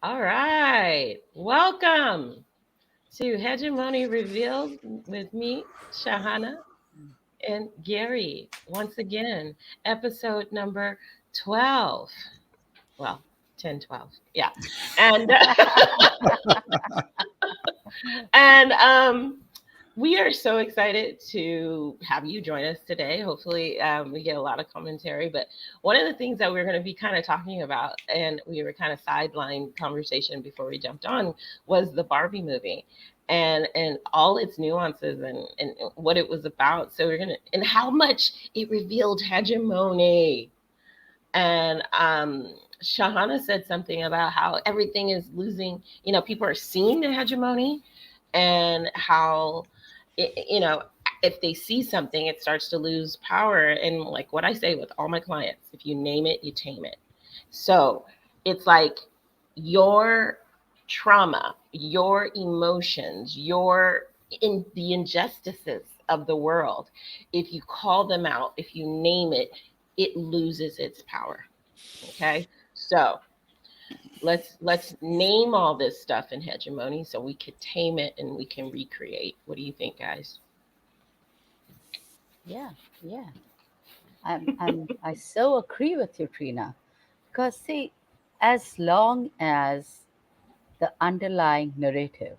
All right. Welcome to Hegemony Revealed with me, Sahana, and Garry. Once again, episode number 12. Well, 10, 12. Yeah. And and we are so excited to have you join us today. Hopefully, we get a lot of commentary. But one of the things that we're going to be kind of talking about, and we were kind of sideline conversation before we jumped on, was the Barbie movie and all its nuances and what it was about. So we're gonna and how much it revealed hegemony. And Shahana said something about how everything is losing. People are seeing the hegemony and how if they see something it starts to lose power, and like what I say with all my clients, if you name it you tame it. So it's like your trauma, your emotions, your in the injustices of the world, if you call them out, if you name it, it loses its power. Okay, so let's name all this stuff in hegemony so we could tame it and we can recreate. What do you think, guys? Yeah, yeah. I so agree with you, Trina. Because see, as long as the underlying narrative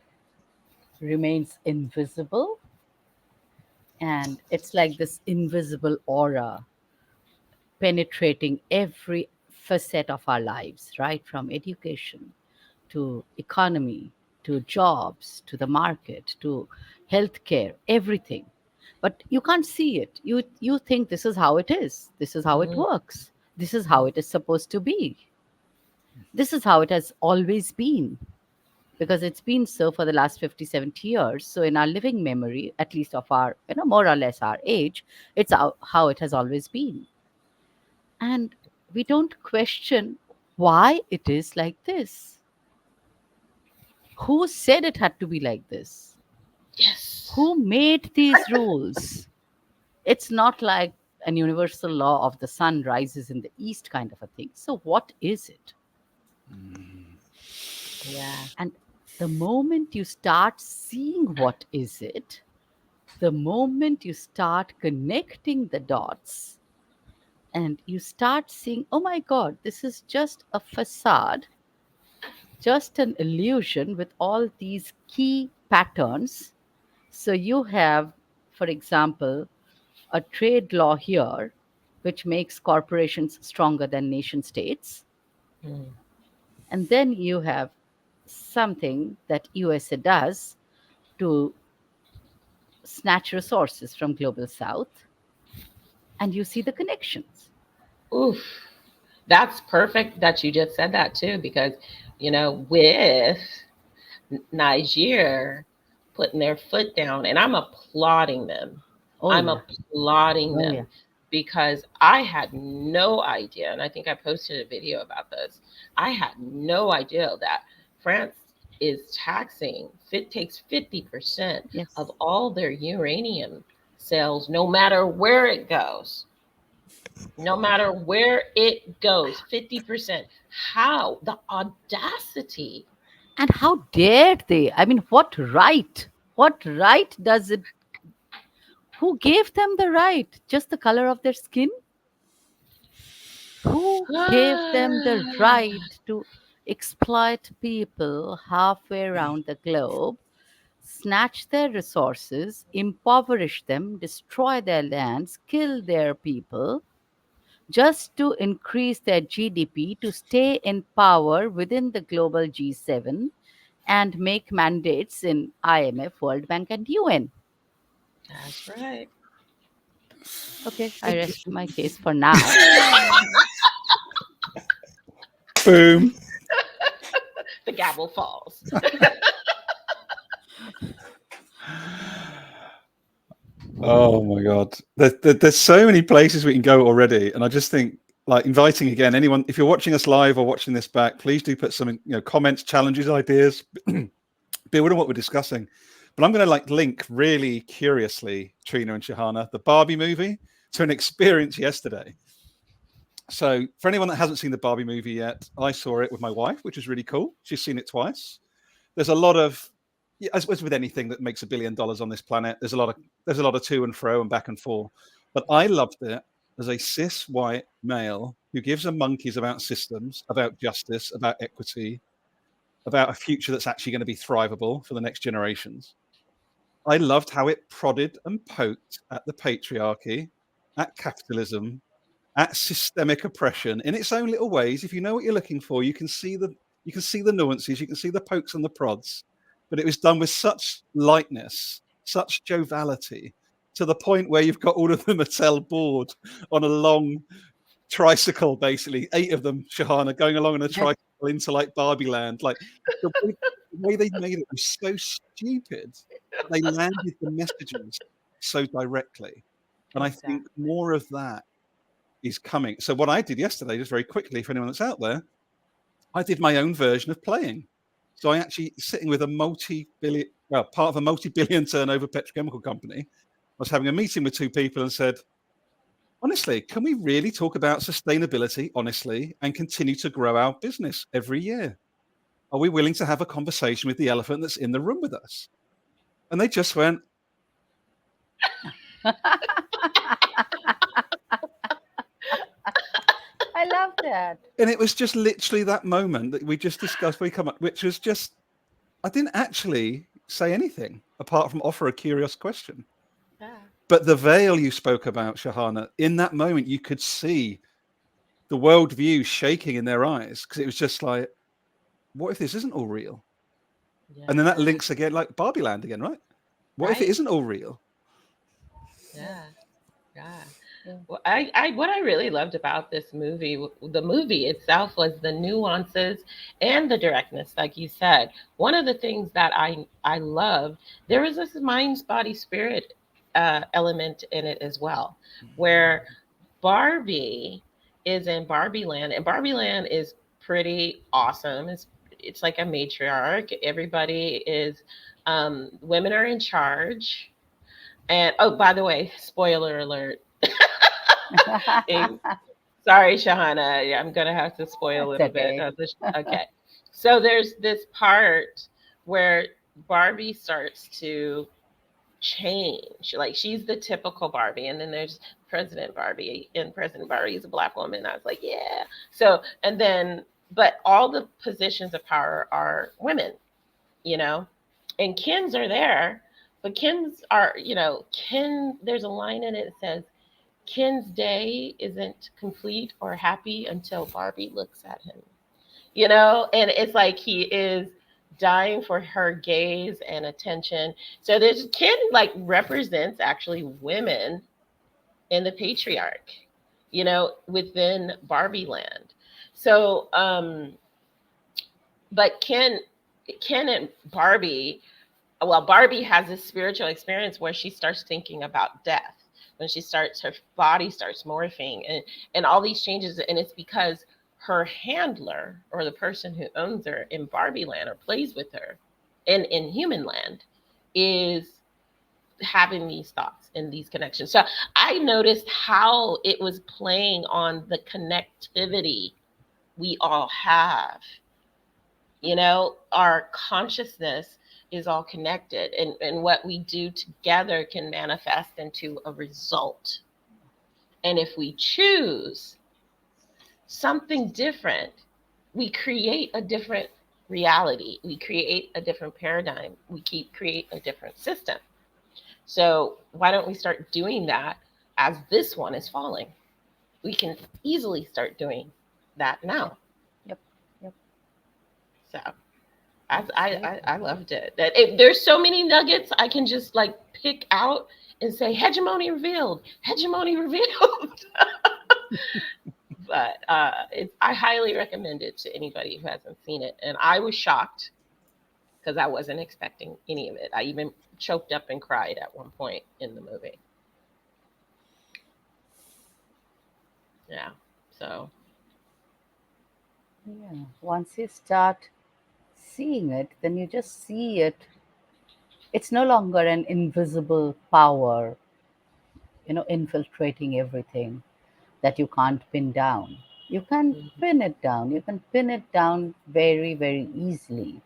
remains invisible, and it's like this invisible aura penetrating every facet of our lives, right? From education to economy to jobs to the market to healthcare, everything. But you can't see it. You think this is how it is. This is how it Mm-hmm. works. This is how it is supposed to be. This is how it has always been, because it's been so for the last 50, 70 years. So in our living memory, at least of our, more or less our age, it's how it has always been. And we don't question why it is like this. Who said it had to be like this? Yes. Who made these rules? It's not like an universal law of the sun rises in the east kind of a thing. So, what is it? Mm. Yeah. And the moment you start seeing what is it, the moment you start connecting the dots and you start seeing, oh my God, this is just a facade, just an illusion with all these key patterns. So you have, for example, a trade law here which makes corporations stronger than nation states. Mm. And then you have something that USA does to snatch resources from global south, and you see the connections. Oof. That's perfect that you just said that too, because with Niger putting their foot down, and I'm applauding them. Oh I'm yeah. applauding Oh them yeah. because I had no idea, and I think I posted a video about this. I had no idea that France is taxing, it takes 50% of Yes. all their uranium sales, no matter where it goes. No matter where it goes, 50%. How? The audacity. And how dared they? I mean, what right? What right does it? Who gave them the right? Just the color of their skin? Who gave them the right to exploit people halfway around the globe, snatch their resources, impoverish them, destroy their lands, kill their people, just to increase their GDP, to stay in power within the global G7 and make mandates in IMF, World Bank, and UN? That's right. Okay, I rest my case for now. Boom. The gavel falls. Oh my God. There's so many places we can go already. And I just think, like, inviting again, anyone, if you're watching us live or watching this back, please do put some, comments, challenges, ideas, build on what we're discussing. But I'm going to link really curiously, Trina and Shahana, the Barbie movie to an experience yesterday. So for anyone that hasn't seen the Barbie movie yet, I saw it with my wife, which was really cool. She's seen it twice. There's a lot of, as with anything that makes $1 billion on this planet, there's a lot of to and fro and back and forth. But I loved it as a cis white male who gives a monkeys about systems, about justice, about equity, about a future that's actually going to be thrivable for the next generations. I loved how it prodded and poked at the patriarchy, at capitalism, at systemic oppression in its own little ways. If you know what you're looking for, you can see the nuances, you can see the pokes and the prods. But it was done with such lightness, such joviality, to the point where you've got all of the Mattel board on a long tricycle, basically 8 of them, Sahana, going along on a tricycle into like Barbie land. Like the way they made it was so stupid. They landed the messages so directly, and I think more of that is coming. So what I did yesterday, just very quickly for anyone that's out there, I did my own version of playing. So I actually sitting with part of a multi-billion turnover petrochemical company. I was having a meeting with 2 people and said, honestly, can we really talk about sustainability honestly and continue to grow our business every year? Are we willing to have a conversation with the elephant that's in the room with us? And they just went, I love that. and it was just literally that moment that we just discussed, which was just, I didn't actually say anything apart from offer a curious question. Yeah. But the veil you spoke about, Sahana, in that moment, you could see the worldview shaking in their eyes, because it was just like, what if this isn't all real? Yeah. And then that links again, like Barbie Land again, right? What if it isn't all real? Yeah. Well, what I really loved about this movie, the movie itself, was the nuances and the directness, like you said. One of the things that I loved, there was this mind, body, spirit element in it as well, where Barbie is in Barbie Land, and Barbie Land is pretty awesome. It's like a matriarch. Everybody is women are in charge. And oh, by the way, spoiler alert. Sorry, Sahana. Yeah, I'm gonna have to spoil a little bit. Okay. So there's this part where Barbie starts to change. Like, she's the typical Barbie, and then there's President Barbie, and President Barbie is a Black woman. I was like, yeah. So, and then, but all the positions of power are women, and Kens are there, but Kens are, Ken, there's a line in it that says, Ken's day isn't complete or happy until Barbie looks at him, and it's like he is dying for her gaze and attention. So there's Ken, like, represents actually women in the patriarch, within Barbie Land. So, but Ken and Barbie, well, Barbie has this spiritual experience where she starts thinking about death. When her body starts morphing and all these changes. And it's because her handler, or the person who owns her in Barbie Land or plays with her in Human Land, is having these thoughts and these connections. So I noticed how it was playing on the connectivity we all have. Our consciousness is all connected, and what we do together can manifest into a result. And if we choose something different, we create a different reality. We create a different paradigm. We create a different system. So why don't we start doing that as this one is falling? We can easily start doing that now. Yep. So I loved it. There's so many nuggets I can just like pick out and say, Hegemony Revealed, Hegemony Revealed. But I highly recommend it to anybody who hasn't seen it. And I was shocked because I wasn't expecting any of it. I even choked up and cried at one point in the movie. Yeah. So. Yeah. Once you start seeing it, then you just see it. It's no longer an invisible power, infiltrating everything. that you can't pin down. You can pin it down. You can pin it down very, very easily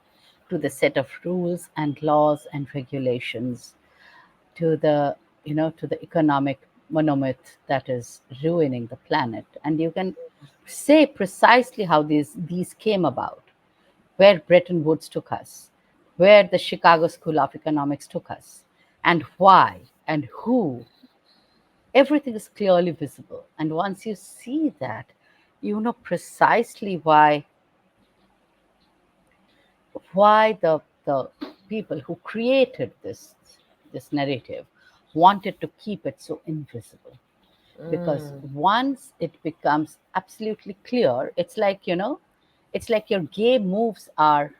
to the set of rules and laws and regulations, to the to the economic monomyth that is ruining the planet. And you can say precisely how these came about, where Bretton Woods took us, where the Chicago School of Economics took us, and why and who. Everything is clearly visible. And once you see that, you know precisely why the people who created this narrative wanted to keep it so invisible. Because Mm, once it becomes absolutely clear, it's like your gay moves are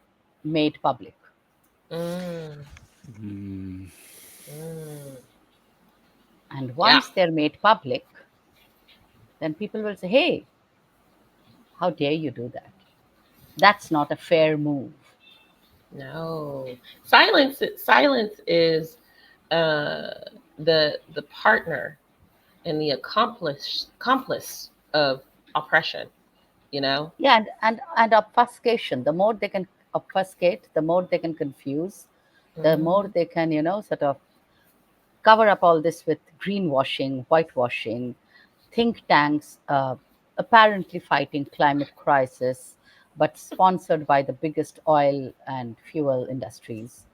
made public. mm, Mm. mm. And Yeah. once they're made public, then people will say, hey, how dare you do that? That's not a fair move. No. Silence is uh the partner and the accomplice of oppression, you know? Yeah, and obfuscation. The more they can obfuscate, the more they can confuse, the more Mm, they can, sort of cover up all this with greenwashing, whitewashing, think tanks apparently fighting climate crisis, but sponsored by the biggest oil and fuel industries.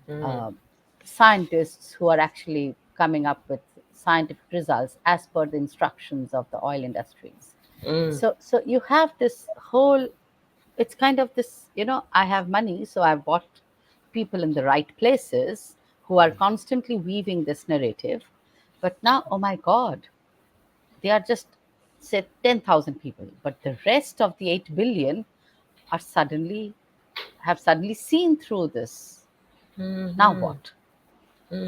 mm, Uh, Scientists who are actually coming up with scientific results as per the instructions of the oil industries. mm, So you have this whole, it's kind of this, I have money, so I've bought people in the right places who are constantly weaving this narrative. But now, oh my God, they are just, say, 10,000 people, but the rest of the 8 billion are suddenly, have suddenly seen through this. Now mhm, what?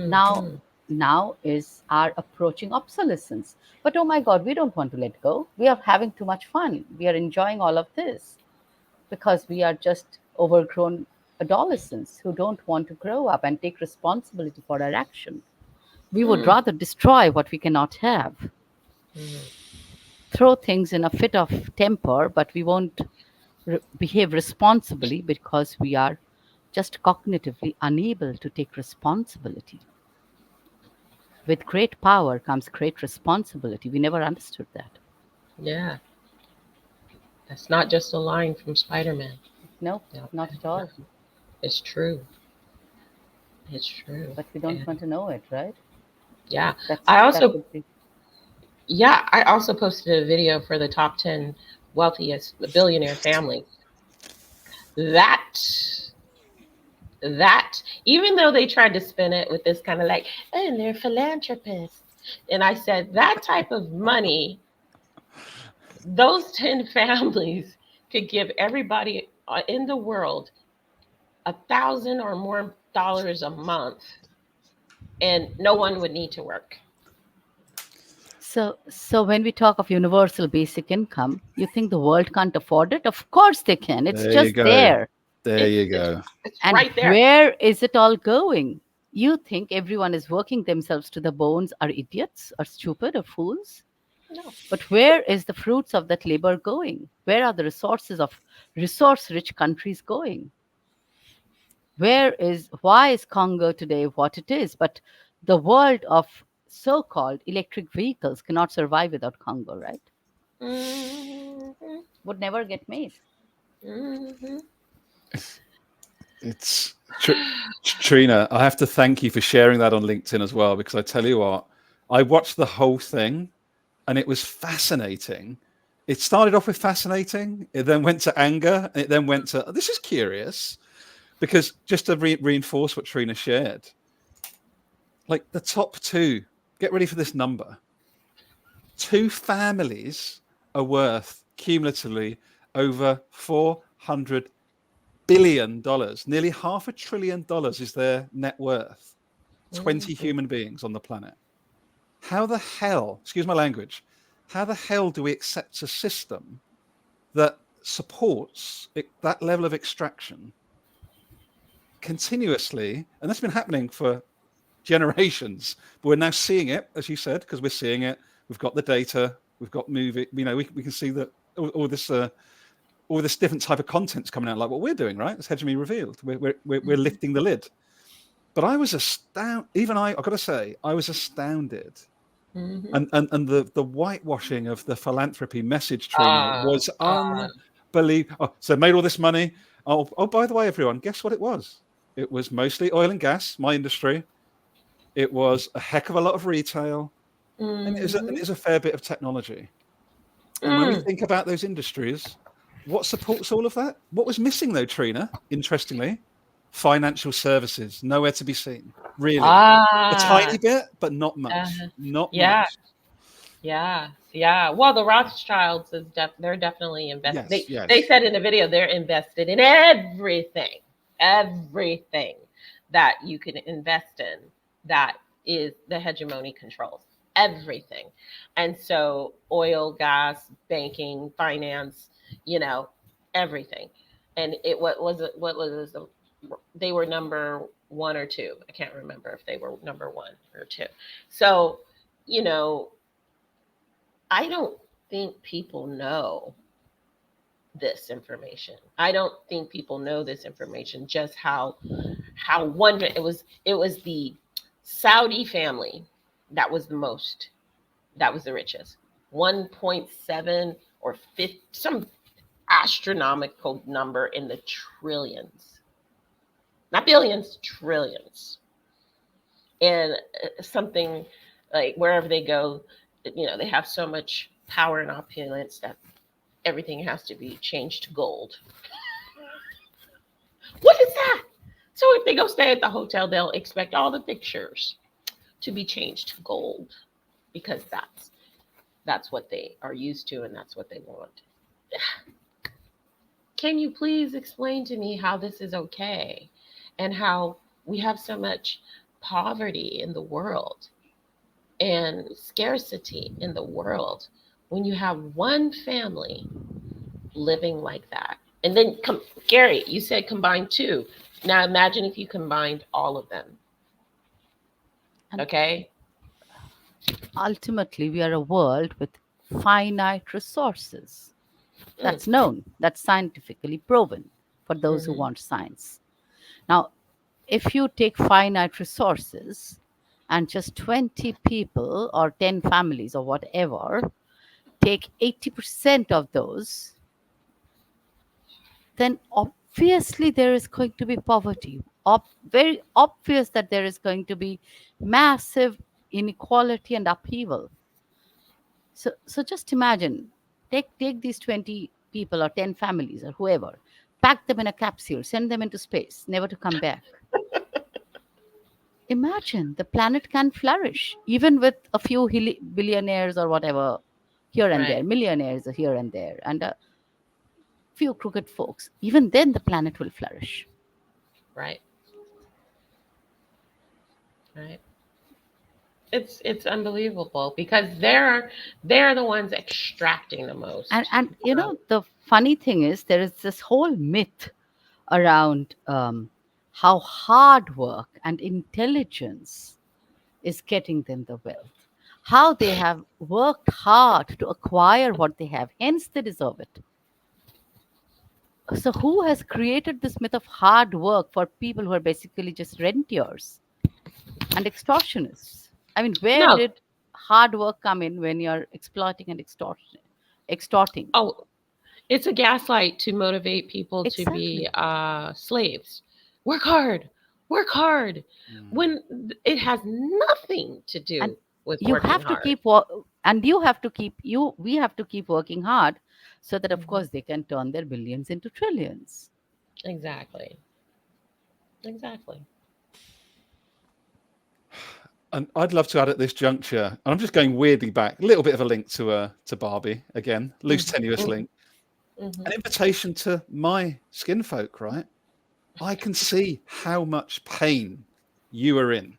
Now, mhm, now is our approaching obsolescence. But oh my God, we don't want to let go. We are having too much fun. We are enjoying all of this because we are just overgrown adolescents who don't want to grow up and take responsibility for our action. We would mm, rather destroy what we cannot have, mm. throw things in a fit of temper, but we won't behave responsibly because we are just cognitively unable to take responsibility. With great power comes great responsibility. We never understood that. Yeah. That's not just a line from Spider-Man. No, No, not at all. no, it's true. It's true. But we don't And want to know it, right? yeah, That's I that also would be. I also posted a video for the top 10 wealthiest billionaire families. That that even though they tried to spin it with this kind of like, and they're philanthropists, and I said that type of money, those 10 families could give everybody in the world 1,000 or more dollars a month, and no one would need to work. So when we talk of universal basic income, you think the world can't afford it? Of course they can. It's There you just go. there. There It's you it's go. it's And right there. where is it all going? You think everyone is working themselves to the bones, are idiots, or stupid, or fools? No. But where is the fruits of that labor going? Where are the resources of resource rich countries going? Why is Congo today what it is? But the world of so called electric vehicles cannot survive without Congo, right? Hmm. Would never get made. Hmm. It's Trina. I have to thank you for sharing that on LinkedIn as well, because I tell you what, I watched the whole thing and it was fascinating. It started off with fascinating, it then went to anger, and it then went to this is curious, because just to reinforce what Trina shared, like the top two, get ready for this number. Two families are worth cumulatively over $400 billion. Nearly $500 billion is their net worth. 20 Hmm. human beings on the planet. How the hell, excuse my language, how the hell do we accept a system that supports that level of extraction continuously? And that's been happening for generations, but we're now seeing it, as you said, because we're seeing it. We've got the data. We've got movie. You know, we can see that all this different type of content's coming out, like what we're doing, right? It's Hegemony Revealed. We're lifting the lid. But I was astounded. Even I've got to say, I was astounded. And the whitewashing of the philanthropy message, Trina, was unbelievable. Oh, so made all this money. Oh, by the way, everyone, guess what it was? It was mostly oil and gas, my industry. It was a heck of a lot of retail, and it was a fair bit of technology. And when we think about those industries, what supports all of that? What was missing, though, Trina? Interestingly, financial services, nowhere to be seen. Really, a tiny bit, but not much. Not much. Yeah. Well, the Rothschilds they're definitely invested. Yes, They said in the video they're invested in everything that you can invest in that is the hegemony controls everything. And so oil, gas, banking, finance, everything. And what was they were number 1 or 2. I can't remember if they were number 1 or 2. So, I don't think people know this information. I don't think people know this information, just how wonderful it was the Saudi family that was the richest. 1.7 or 50, some astronomical number in the trillions. Not billions, trillions. And something like wherever they go, they have so much power and opulence that everything has to be changed to gold. What is that? So if they go stay at the hotel, they'll expect all the pictures to be changed to gold because that's what they are used to and that's what they want. Can you please explain to me how this is okay and how we have so much poverty in the world and scarcity in the world when you have one family living like that? And then, Garry, you said combine 2. Now imagine if you combined all of them. Okay? Ultimately, we are a world with finite resources. That's known. That's scientifically proven for those who want science. Now, if you take finite resources and just 20 people or 10 families or whatever take 80% of those, then obviously there is going to be poverty. Very obvious that there is going to be massive inequality and upheaval. So just imagine, take these 20 people or 10 families or whoever, pack them in a capsule, send them into space, never to come back. Imagine the planet can flourish, even with a few billionaires or whatever here and there, millionaires here and there, and a few crooked folks. Even then, the planet will flourish. Right. It's unbelievable because they're the ones extracting the most. And the funny thing is, there is this whole myth around how hard work and intelligence is getting them the wealth, how they have worked hard to acquire what they have, hence they deserve it. So who has created this myth of hard work for people who are basically just rentiers and extortionists? I mean, where did hard work come in when you're exploiting and extorting? Oh, it's a gaslight to motivate people to be slaves. Work hard. When it has nothing to do with working hard. We have to keep working hard so that, of course, they can turn their billions into trillions. Exactly. And I'd love to add at this juncture, and I'm just going weirdly back, a little bit of a link to Barbie again, loose tenuous link, an invitation to my skin folk, right? I can see how much pain you are in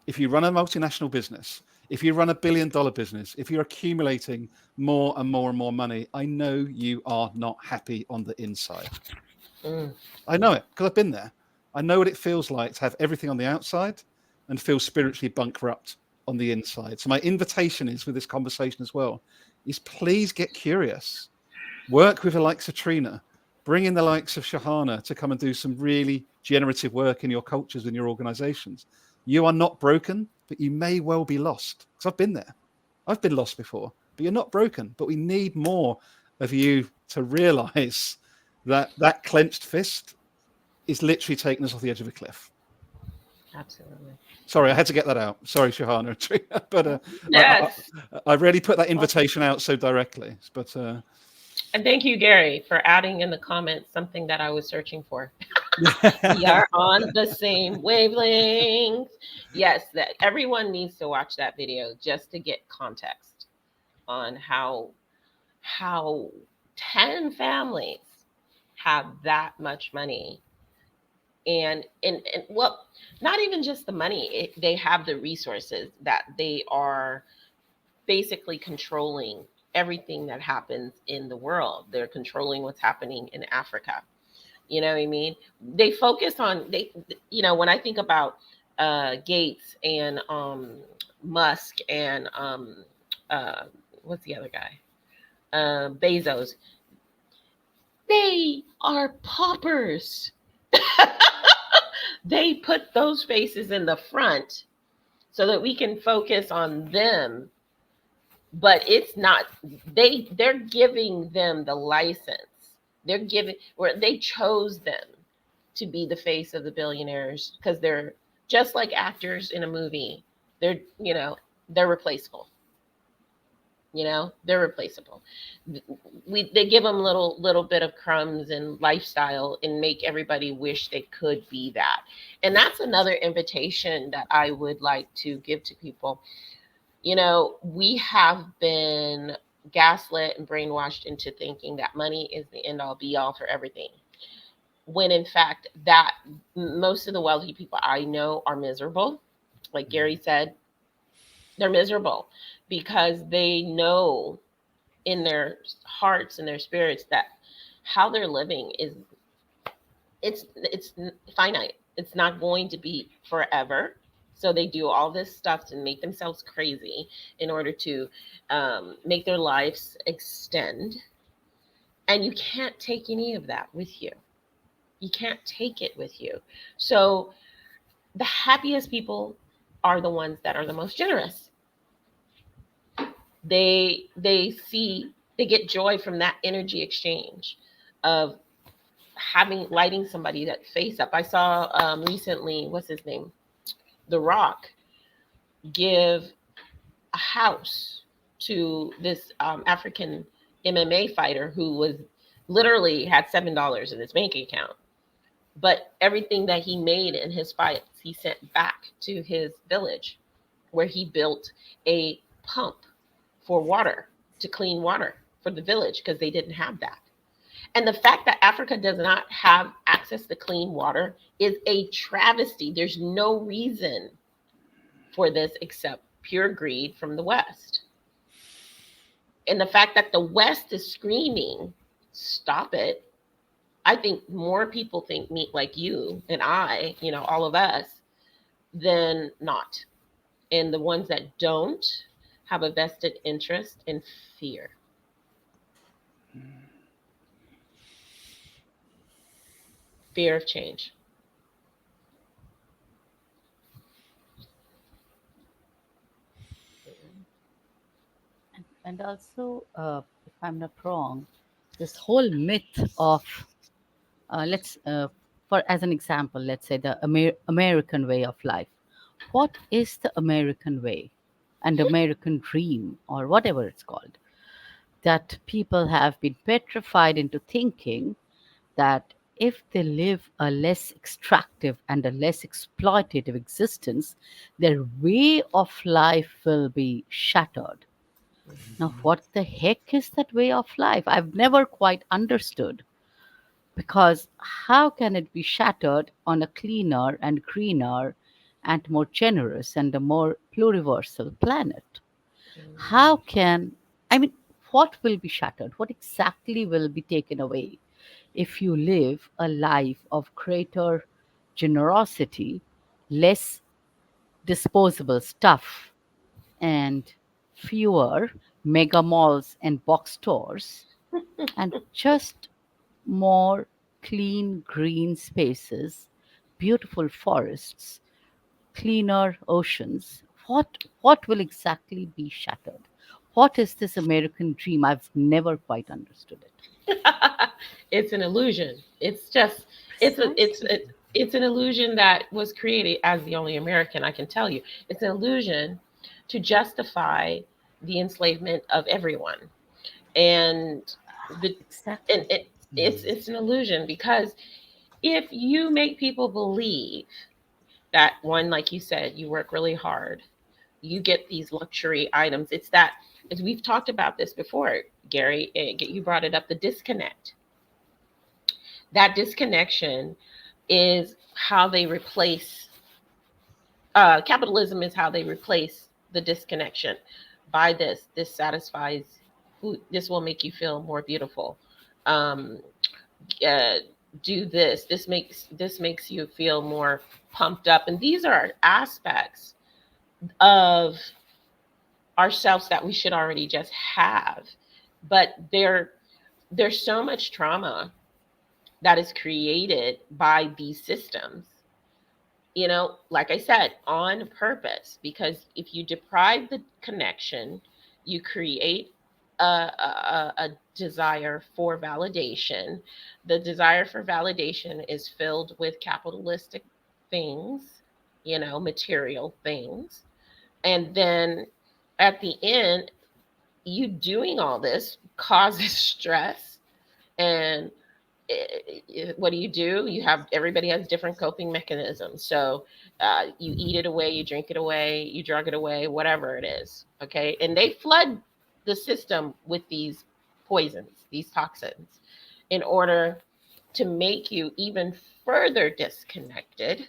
if you run a multinational business, if you run $1 billion business, if you're accumulating more and more and more money. I know you are not happy on the inside. I know it because I've been there. I know what it feels like to have everything on the outside and feel spiritually bankrupt on the inside. So my invitation is with this conversation as well, is please get curious. Work with the likes of Trina. Bring in the likes of Sahana to come and do some really generative work in your cultures and your organizations. You are not broken, but you may well be lost. Because I've been there. I've been lost before, but you're not broken. But we need more of you to realize that that clenched fist is literally taking us off the edge of a cliff. Absolutely. Sorry, I had to get that out. Sorry, Shahana and Trina, but Yes. I really put that invitation out so directly. But And thank you, Gary, for adding in the comments something that I was searching for. We are on the same wavelength. Yes, that everyone needs to watch that video just to get context on how 10 families have that much money. And well, not even just the money, they have the resources that they are basically controlling everything that happens in the world. They're controlling what's happening in Africa. You know what I mean? They focus on when I think about Gates and Musk and uh, what's the other guy? Bezos. They are paupers. They put those faces in the front so that we can focus on them, but it's not, they're giving them the license. They're giving, where they chose them to be the face of the billionaires, because they're just like actors in a movie. They're, they're replaceable. They're replaceable. They give them little bit of crumbs and lifestyle and make everybody wish they could be that. And that's another invitation that I would like to give to people. We have been gaslit and brainwashed into thinking that money is the end all be all for everything, when in fact that most of the wealthy people I know are miserable. Like Gary said, they're miserable because they know in their hearts and their spirits that how they're living is, it's finite. It's not going to be forever. So they do all this stuff to make themselves crazy in order to make their lives extend. And you can't take any of that with you. You can't take it with you. So the happiest people are the ones that are the most generous. They get joy from that energy exchange of lighting somebody that face up. I saw recently, what's his name? The Rock give a house to this African MMA fighter who was literally had $7 in his bank account. But everything that he made in his fights, he sent back to his village, where he built a pump for water, to clean water for the village, because they didn't have that. And the fact that Africa does not have access to clean water is a travesty. There's no reason for this except pure greed from the West. And the fact that the West is screaming, stop it. I think more people think me like you and I, all of us, than not. And the ones that don't have a vested interest in fear. Fear of change. And also, if I'm not wrong, this whole myth of let's for as an example, let's say the American way of life. What is the American way and American dream, or whatever it's called, that people have been petrified into thinking that if they live a less extractive and a less exploitative existence, their way of life will be shattered. Now, what the heck is that way of life? I've never quite understood. Because how can it be shattered on a cleaner and greener and more generous and a more pluriversal planet? How can, I mean, what will be shattered? What exactly will be taken away if you live a life of greater generosity, less disposable stuff, and fewer mega malls and box stores, and just more clean green spaces, beautiful forests, cleaner oceans. What will exactly be shattered? What is this American dream? I've never quite understood it. It's an illusion. It's just it's a Precisely. it's an illusion that was created as the only American, I can tell you. It's an illusion to justify the enslavement of everyone. And the and Exactly. it's an illusion because if you make people believe that one, like you said, you work really hard, you get these luxury items. It's that, as we've talked about this before, Gary, you brought it up, the disconnect. That disconnection is how they replace capitalism is how they replace the disconnection by this satisfies who, this will make you feel more beautiful, um, uh, do this makes you feel more pumped up, and these are aspects of ourselves that we should already just have, but there's so much trauma that is created by these systems, like I said, on purpose, because if you deprive the connection, you create a desire for validation. The desire for validation is filled with capitalistic things, material things. And then at the end, you doing all this causes stress. And what do? You have, everybody has different coping mechanisms. So you eat it away, you drink it away, you drug it away, whatever it is. Okay. And they flood the system with these poisons, these toxins, in order to make you even further disconnected.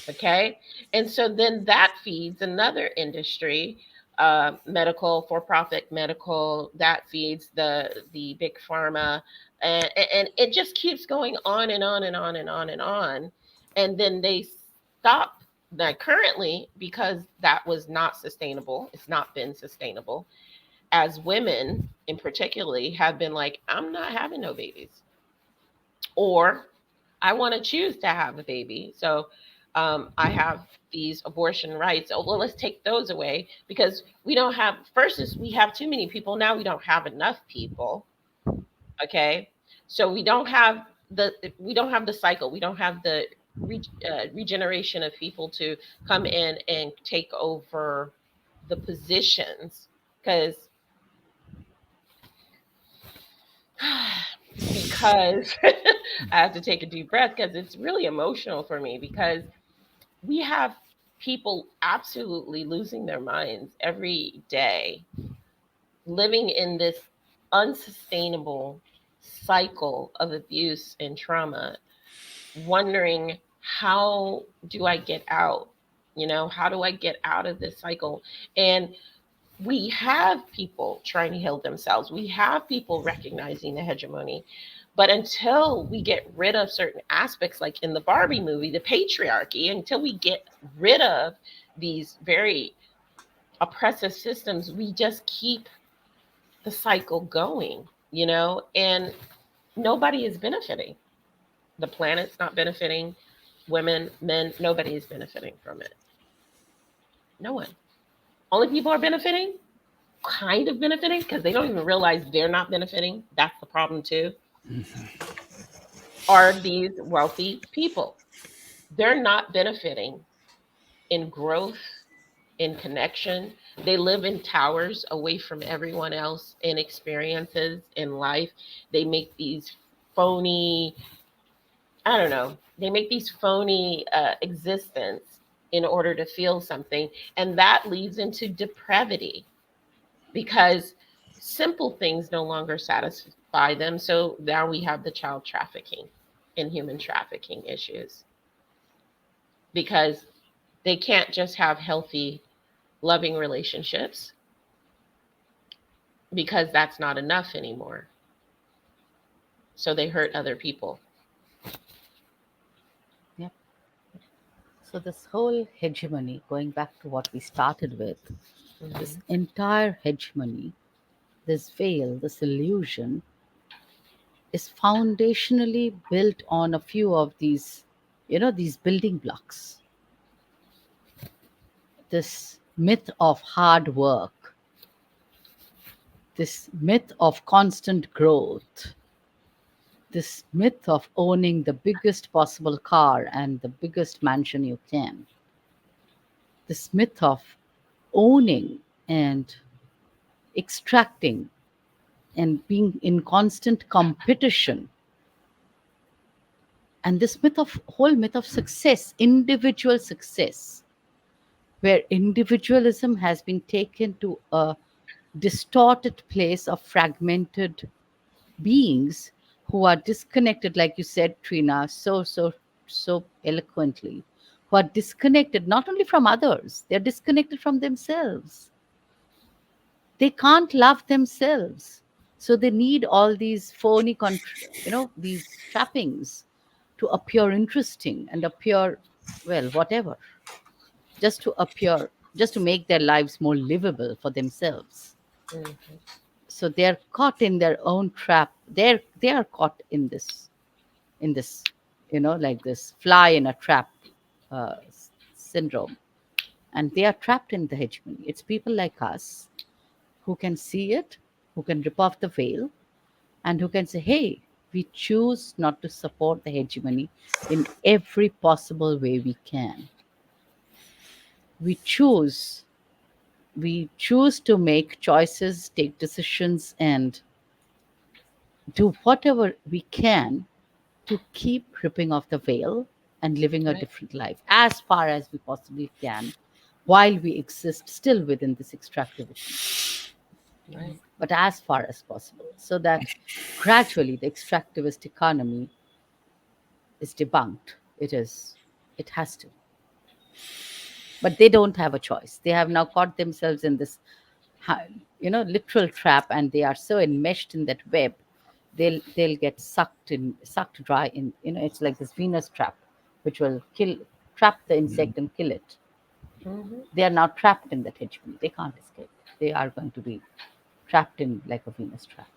Okay. And so then that feeds another industry, medical, for profit medical, that feeds the big pharma. And it just keeps going on and on and on and on and on. And then they stop that currently because that was not sustainable. It's not been sustainable. As women in particularly have been like, I'm not having no babies, or I want to choose to have a baby. So I have these abortion rights. Oh, well, let's take those away because we don't have, first is we have too many people. Now we don't have enough people. Okay. So we don't have the cycle. We don't have the regeneration of people to come in and take over the positions, because because I have to take a deep breath because it's really emotional for me, because we have people absolutely losing their minds every day, living in this unsustainable cycle of abuse and trauma, wondering, how do I get out? How do I get out of this cycle? And we have people trying to heal themselves. We have people recognizing the hegemony. But until we get rid of certain aspects, like in the Barbie movie, the patriarchy, until we get rid of these very oppressive systems, we just keep the cycle going, and nobody is benefiting. The planet's not benefiting. Women, men, nobody is benefiting from it. No one. Only people are benefiting, kind of benefiting, because they don't even realize they're not benefiting. That's the problem too. Are these wealthy people? They're not benefiting in growth, in connection. They live in towers away from everyone else in experiences in life. They make these phony, I don't know, they make these phony existence in order to feel something. And that leads into depravity, because simple things no longer satisfy them. So now we have the child trafficking and human trafficking issues, because they can't just have healthy, loving relationships, because that's not enough anymore. So they hurt other people. Yep. So this whole hegemony, going back to what we started with, this entire hegemony, this veil, this illusion, is foundationally built on a few of these, these building blocks. This myth of hard work, this myth of constant growth, this myth of owning the biggest possible car and the biggest mansion you can, this myth of owning and extracting and being in constant competition, and this whole myth of success, individual success, where individualism has been taken to a distorted place of fragmented beings who are disconnected, like you said, Trina, so eloquently, who are disconnected not only from others, they're disconnected from themselves. They can't love themselves. So they need all these phony, these trappings to appear interesting and appear, well, whatever, just to make their lives more livable for themselves. So they're caught in their own trap. They are caught in this, like this fly in a trap syndrome, and they are trapped in the hegemony. It's people like us who can see it, who can rip off the veil, and who can say, hey, we choose not to support the hegemony in every possible way we can. We choose to make choices, take decisions, and do whatever we can to keep ripping off the veil and living a different life as far as we possibly can while we exist still within this extractivity. Right. But as far as possible, so that gradually the extractivist economy is debunked. It has to. But they don't have a choice. They have now caught themselves in this, literal trap, and they are so enmeshed in that web, they'll get sucked dry in. It's like this Venus trap, which will trap the insect and kill it. They are now trapped in that hegemony. They can't escape. They are going to be trapped in like a Venus trap,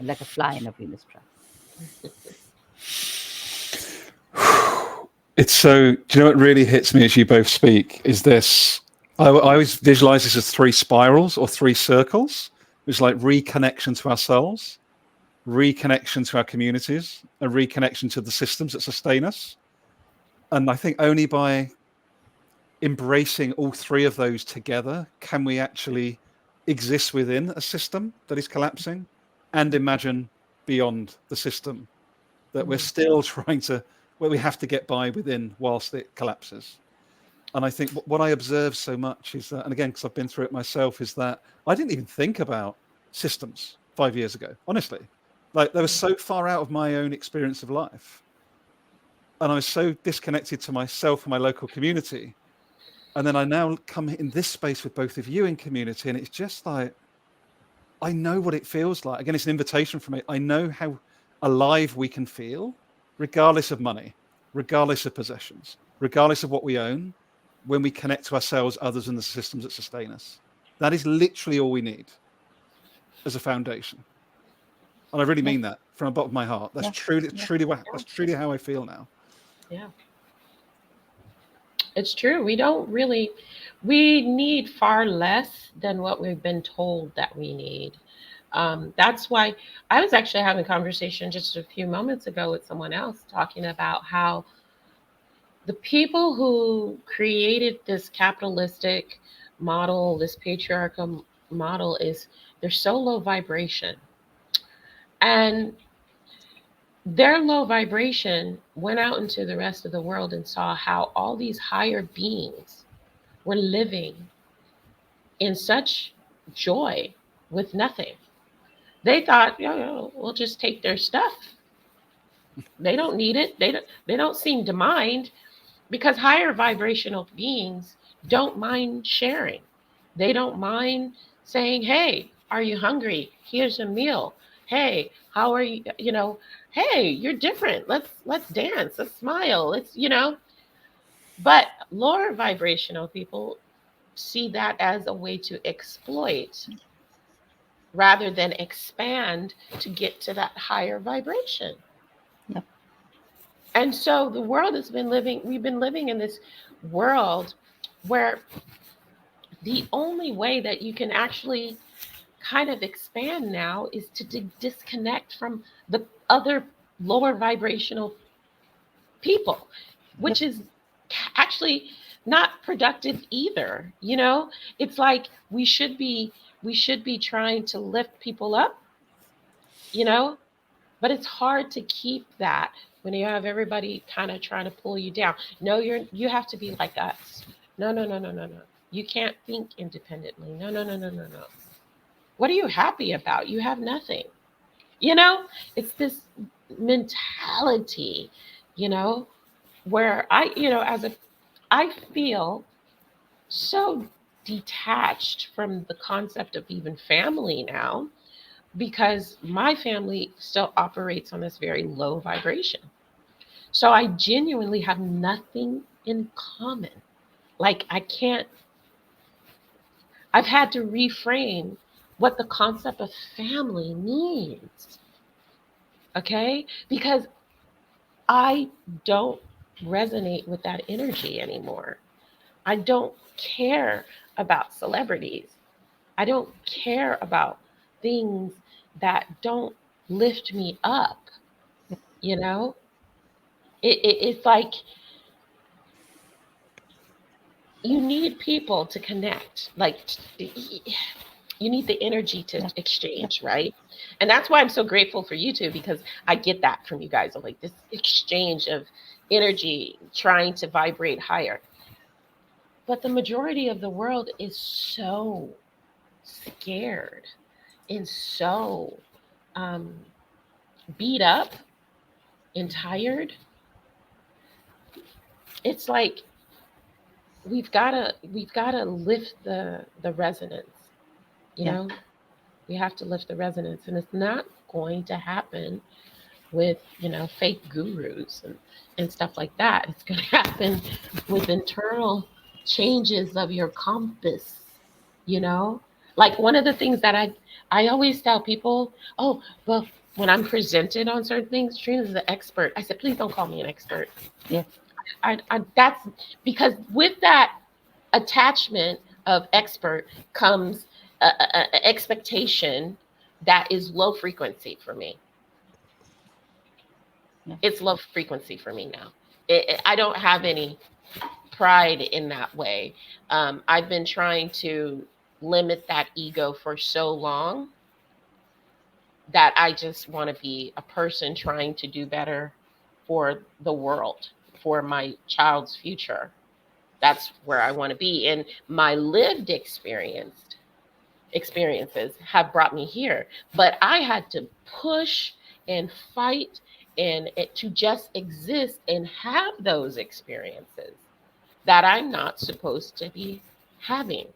like a fly in a Venus trap. It's so, do you know what really hits me as you both speak is this? I always visualize this as 3 spirals or 3 circles. It's like reconnection to ourselves, reconnection to our communities, and reconnection to the systems that sustain us. And I think only by embracing all 3 of those together can we actually exist within a system that is collapsing and imagine beyond the system that we're still trying to, where we have to get by within whilst it collapses. And I think what I observe so much is that, and again, because I've been through it myself, is that I didn't even think about systems 5 years ago, honestly. Like, they were so far out of my own experience of life. And I was so disconnected to myself and my local community. And then I now come in this space with both of you in community, and it's just like, I know what it feels like. Again, it's an invitation for me. I know how alive we can feel, regardless of money, regardless of possessions, regardless of what we own, when we connect to ourselves, others, and the systems that sustain us. That is literally all we need as a foundation. And I really mean that from the bottom of my heart. That's truly how I feel now. Yeah. It's true. We need far less than what we've been told that we need. That's why I was actually having a conversation just a few moments ago with someone else talking about how the people who created this capitalistic model, this patriarchal model, they're so low vibration. And their low vibration went out into the rest of the world and saw how all these higher beings were living in such joy with nothing. They thought, we'll just take their stuff. They don't need it. They don't seem to mind, because higher vibrational beings don't mind sharing. They don't mind saying, hey, are you hungry? Here's a meal. Hey, how are you? Hey, you're different. Let's dance. Let's smile. But lower vibrational people see that as a way to exploit rather than expand to get to that higher vibration. Yep. And so the world has been living, we've been living in this world where the only way that you can actually kind of expand now is to disconnect from the other lower vibrational people, Yep. which is actually not productive either. You know, it's like we should be trying to lift people up, you know, but it's hard to keep that when you have everybody kind of trying to pull you down. No, you have to be like us. No, no, no, no, no, no. You can't think independently. No, no, no, no, no, no. What are you happy about? You have nothing. You know, it's this mentality, you know, where as a I feel so detached from the concept of even family now because my family still operates on this very low vibration. So I genuinely have nothing in common. Like I've had to reframe what the concept of family means. Okay? Because I don't resonate with that energy anymore. I don't care about celebrities. I don't care about things that don't lift me up, you know? It's like you need people to connect. Like you need the energy to Yep. Yep. exchange, right? And that's why I'm so grateful for you two because I get that from you guys of like this exchange of energy trying to vibrate higher. But the majority of the world is so scared and so um, beat up and tired. It's like we've gotta lift the resonance. You Yeah. know, we have to lift the resonance, and it's not going to happen with fake gurus and stuff like that. It's going to happen with internal changes of your compass. You know, like one of the things that I always tell people, oh well, when I'm presented on certain things, Trina's the expert. I said, please don't call me an expert. Yeah. That's because with that attachment of expert comes a expectation that is low frequency for me. Yeah. It's low frequency for me now. I don't have any pride in that way. I've been trying to limit that ego for so long that I just want to be a person trying to do better for the world, for my child's future. That's where I want to be. And my lived experiences have brought me here. But I had to push and fight and to just exist and have those experiences that I'm not supposed to be having.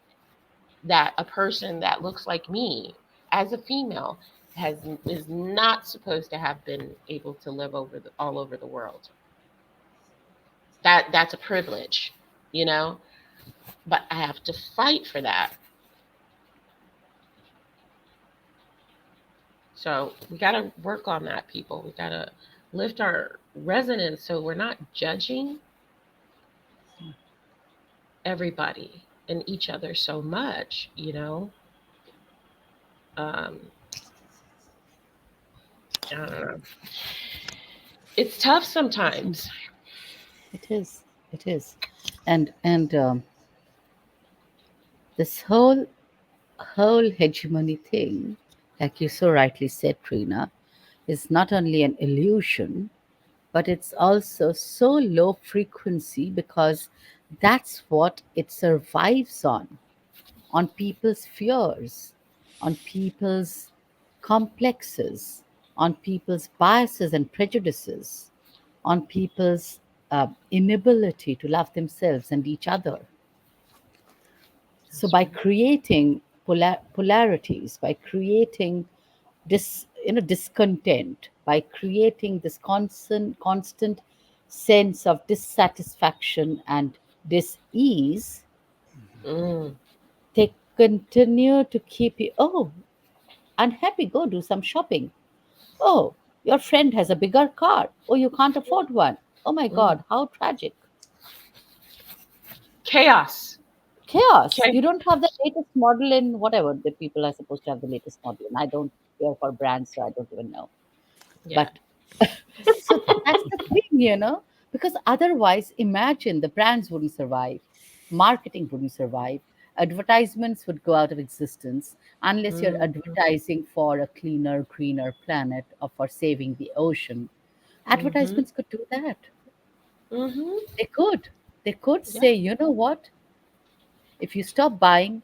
That a person that looks like me as a female has is not supposed to have been able to live all over the world. That's a privilege, you know, but I have to fight for that. So we got to work on that, people. We got to lift our resonance so we're not judging everybody and each other so much, you know. Um, I don't know. It's tough sometimes. It is. It is. And this whole hegemony thing, like you so rightly said, Trina, is not only an illusion, but it's also so low frequency because that's what it survives on people's fears, on people's complexes, on people's biases and prejudices, on people's inability to love themselves and each other. So That's by right. creating polarities, by creating discontent, by creating this constant sense of dissatisfaction and dis-ease, Mm. they continue to keep you, oh, unhappy, go do some shopping. Oh, your friend has a bigger car. Oh, you can't afford one. Oh my Mm. God, how tragic. Chaos. Chaos. Okay. You don't have the latest model in whatever the people are supposed to have the latest model in. I don't care for brands, so I don't even know. Yeah. But so that's the thing, because otherwise, imagine the brands wouldn't survive, marketing wouldn't survive, advertisements would go out of existence unless you're Mm. advertising for a cleaner, greener planet or for saving the ocean. Mm-hmm. Advertisements could do that. Mm-hmm. They could. They could Yeah. say, you know what? If you stop buying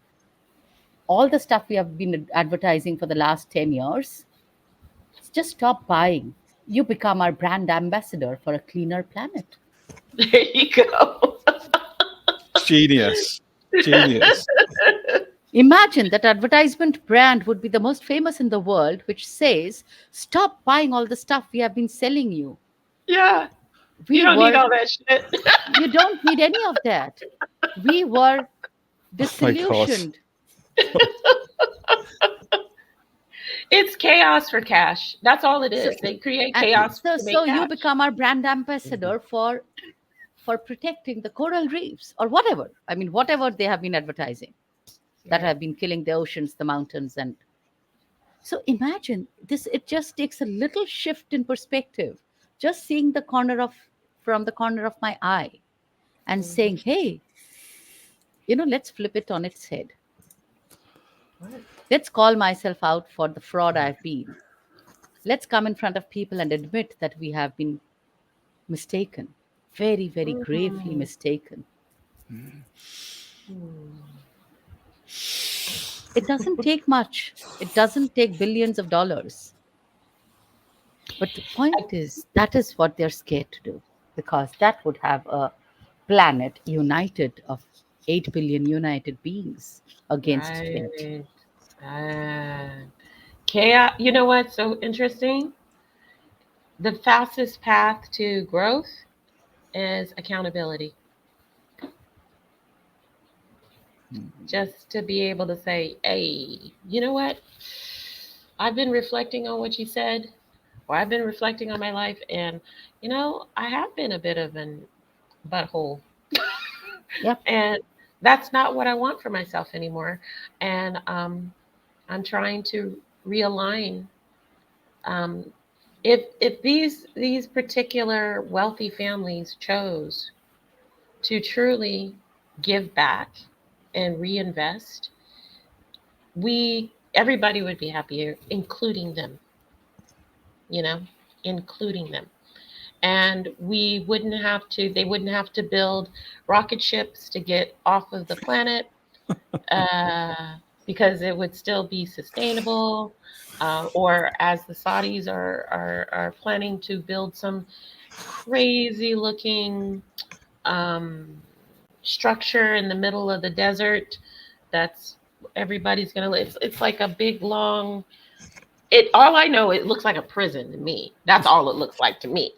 all the stuff we have been advertising for the last 10 years, just stop buying. You become our brand ambassador for a cleaner planet. There you go. Genius. Genius. Imagine that advertisement brand would be the most famous in the world, which says, stop buying all the stuff we have been selling you. Yeah. You We don't need were, all that shit. you don't need any of that. We were Oh my God. disillusioned. It's chaos for cash. That's all it So, is. They create and chaos so, to so make you cash. become our brand ambassador for protecting the coral reefs or whatever. I mean, whatever they have been advertising that Right. have been killing the oceans, the mountains, and so imagine this. It just takes a little shift in perspective, just seeing the corner of from the corner of my eye and Mm-hmm. saying, "Hey, let's flip it on its head. Right. Let's call myself out for the fraud I've been. Let's come in front of people and admit that we have been mistaken, very, very gravely Mm. mistaken. Mm. It doesn't take much. It doesn't take billions of dollars. But the point is, that is what they're scared to do because that would have a planet united of 8 billion united beings against 20. Right. Ah. Chaos. You know what's so interesting? The fastest path to growth is accountability. Just to be able to say, hey, you know what? I've been reflecting on what you said, or I've been reflecting on my life, and I have been a bit of an butthole. Yep. And that's not what I want for myself anymore. And I'm trying to realign. Um, if these particular wealthy families chose to truly give back and reinvest, we everybody would be happier, including them. You know, including them. And we wouldn't have to. They wouldn't have to build rocket ships to get off of the planet uh, because it would still be sustainable. Or as the Saudis are planning to build some crazy looking um, structure in the middle of the desert that's everybody's gonna live. It's like a big long. It all I know it looks like a prison to me. That's all it looks like to me.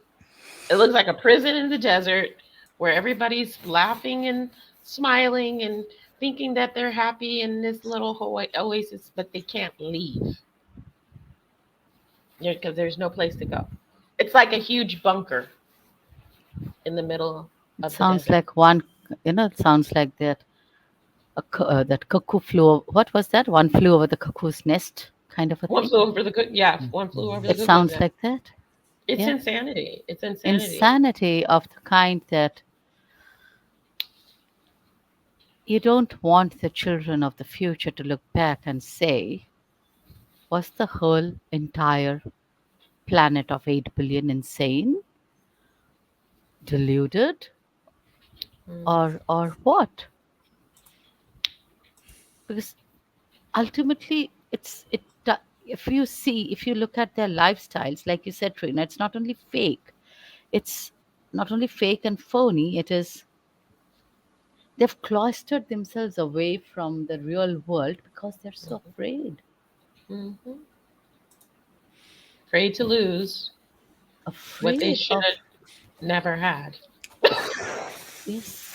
It looks like a prison in the desert where everybody's laughing and smiling and thinking that they're happy in this little oasis, but they can't leave because there's no place to go. It's like a huge bunker in the middle It of the sounds desert. like it sounds like that cuckoo flew. What was that? One flew over the cuckoo's nest kind of a One thing. flew over the yeah, one flew over the It cuckoo's sounds nest. like that. It's Yeah. insanity. It's insanity. Insanity of the kind that you don't want the children of the future to look back and say, was the whole entire planet of 8 billion insane, deluded, Mm, or what? Because ultimately, if you look at their lifestyles, like you said, Trina, it's not only fake, it's not only fake and phony, it is they've cloistered themselves away from the real world because they're so afraid. mhm. Afraid to lose what they Afraid of should never had. Yes.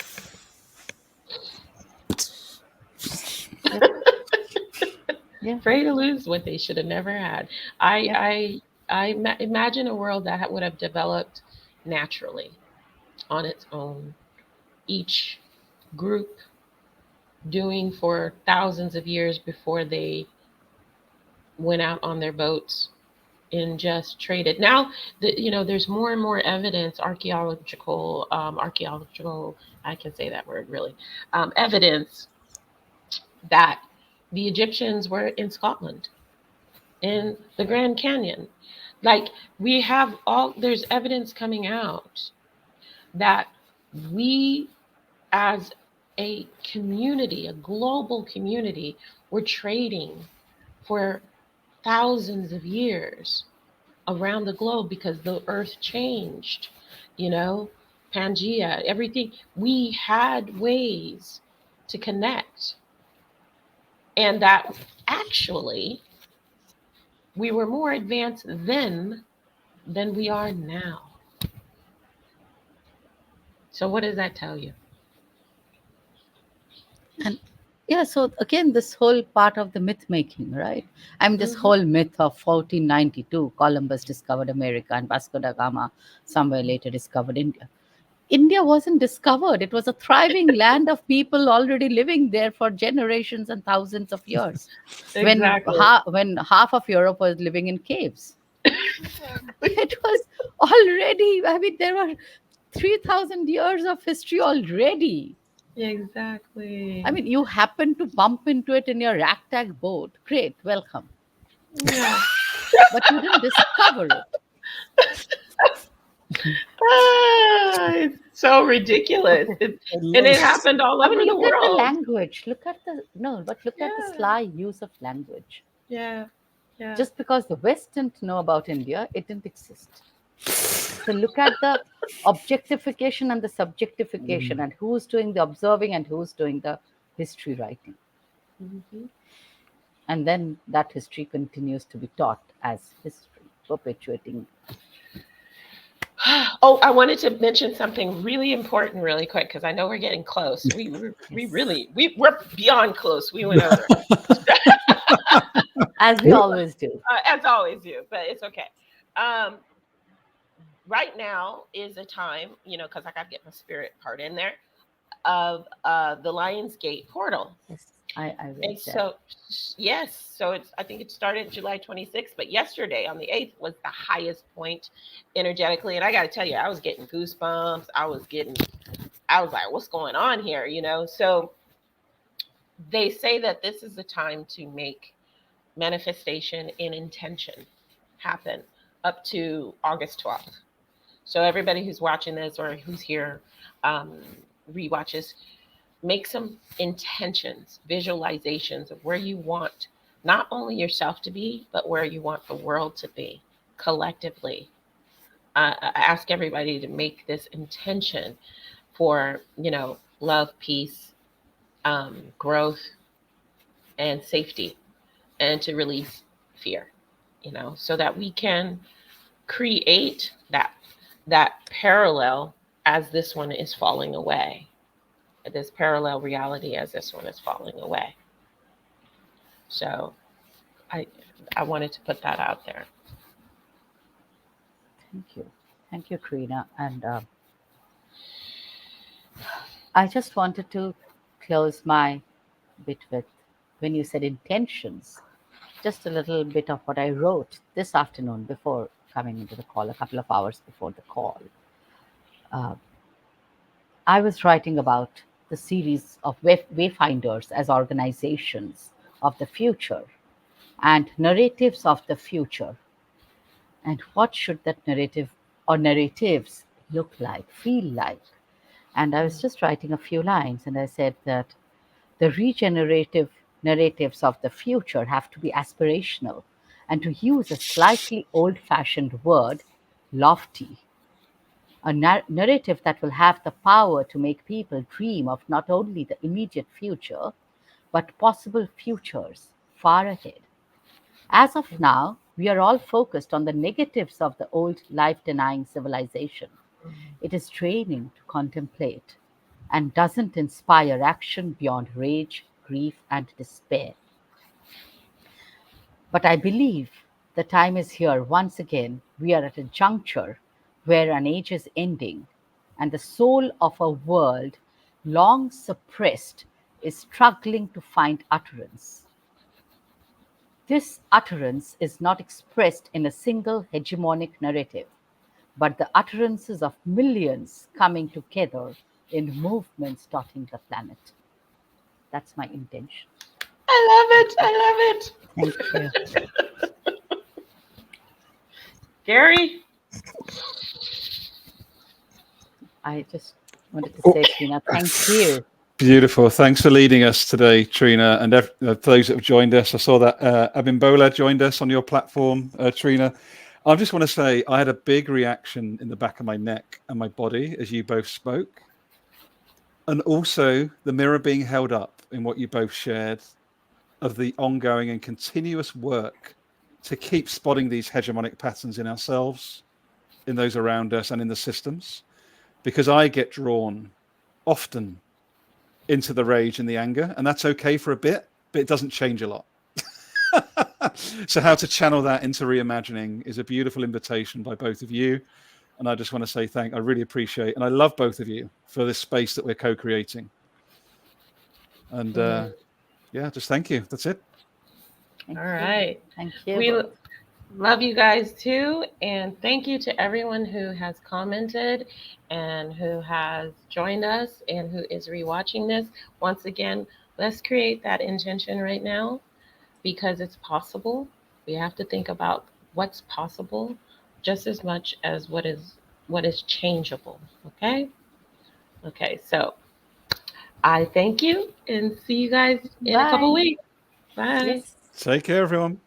Yep. Yeah. Afraid to lose what they should have never had. I Yep. I imagine a world that would have developed naturally on its own. Each group doing for thousands of years before they went out on their boats and just traded. Now, there's more and more evidence, archaeological. I can say that word really, evidence that the Egyptians were in Scotland, in the Grand Canyon. Like we have all, there's evidence coming out that we as a community, a global community, were trading for thousands of years around the globe because the earth changed, you know, Pangea, everything. We had ways to connect, and that actually we were more advanced then than we are now. So, what does that tell you? And yeah, so again, this whole part of the myth making, right? I mean, this Hmm. whole myth of 1492, Columbus discovered America and Vasco da Gama somewhere later discovered India. India wasn't discovered. It was a thriving land of people already living there for generations and thousands of years. Exactly. When half of Europe was living in caves, it was already. I mean, there were 3,000 years of history already. I Exactly. mean, you happen to bump into it in your ragtag boat. Great, welcome. Yeah. But you didn't discover it. It's so ridiculous. I And love it it. happened all I mean, over the look at the world. language. Look at the no, but look at the Yeah. sly use of language. Yeah. Yeah. Just because the West didn't know about India, it didn't exist. So look at the objectification and the subjectification, Mm. and who's doing the observing and who's doing the history writing. Mhm. And then that history continues to be taught as history, perpetuating. Oh, I wanted to mention something really important, really quick, because I know we're getting close. We Yes. really we're beyond close. We went over As we always do. as always do, but it's okay. Um, right now is a time, because I got to get my spirit part in there of the Lionsgate portal. Yes, I read And that. so, yes, so I think it started July 26th, but yesterday on the 8th was the highest point energetically. And I got to tell you, I was getting goosebumps. I was like, what's going on here? So they say that this is the time to make manifestation and intention happen up to August 12th. So everybody who's watching this or who's here, um, rewatches, make some intentions, visualizations of where you want not only yourself to be, but where you want the world to be collectively. I ask everybody to make this intention for, love, peace, growth, and safety, and to release fear, so that we can create that parallel as this one is falling away, this parallel reality as this one is falling away. So I I wanted to put that out there. Thank you. Thank you, Trina. And I just wanted to close my bit with when you said intentions, just a little bit of what I wrote this afternoon before coming into the call, a couple of hours before the call. Uh, I was writing about the series of wayfinders as organizations of the future and narratives of the future. And what should that narrative or narratives look like, feel like? And I was just writing a few lines and I said that the regenerative narratives of the future have to be aspirational and, to use a slightly old fashioned word, lofty. A narrative that will have the power to make people dream of not only the immediate future, but possible futures far ahead. As of now, we are all focused on the negatives of the old life denying civilization. It is draining to contemplate and doesn't inspire action beyond rage, grief, and despair. But I believe the time is here once again. We are at a juncture where an age is ending, and the soul of a world long suppressed is struggling to find utterance. This utterance is not expressed in a single hegemonic narrative, but the utterances of millions coming together in movements dotting the planet. That's my intention. I love it. Thank you. Gary? I just wanted to Oh. say, Trina, thank you. Beautiful. Thanks for leading us today, Trina, and those that have joined us. I saw that Abimbola joined us on your platform, Trina. I just want to say I had a big reaction in the back of my neck and my body as you both spoke. And also the mirror being held up in what you both shared of the ongoing and continuous work to keep spotting these hegemonic patterns in ourselves, in those around us, and in the systems. Because I get drawn often into the rage and the anger, and that's okay for a bit, but it doesn't change a lot. So how to channel that into reimagining is a beautiful invitation by both of you. And I just want to say I really appreciate, and I love both of you for this space that we're co-creating. And just thank you. That's it. All right. Thank you. We love you guys too. And thank you to everyone who has commented and who has joined us and who is rewatching this. Once again, let's create that intention right now because it's possible. We have to think about what's possible just as much as what is changeable. Okay, so I thank you and see you guys in a couple weeks. Bye. Yes. Take care, everyone.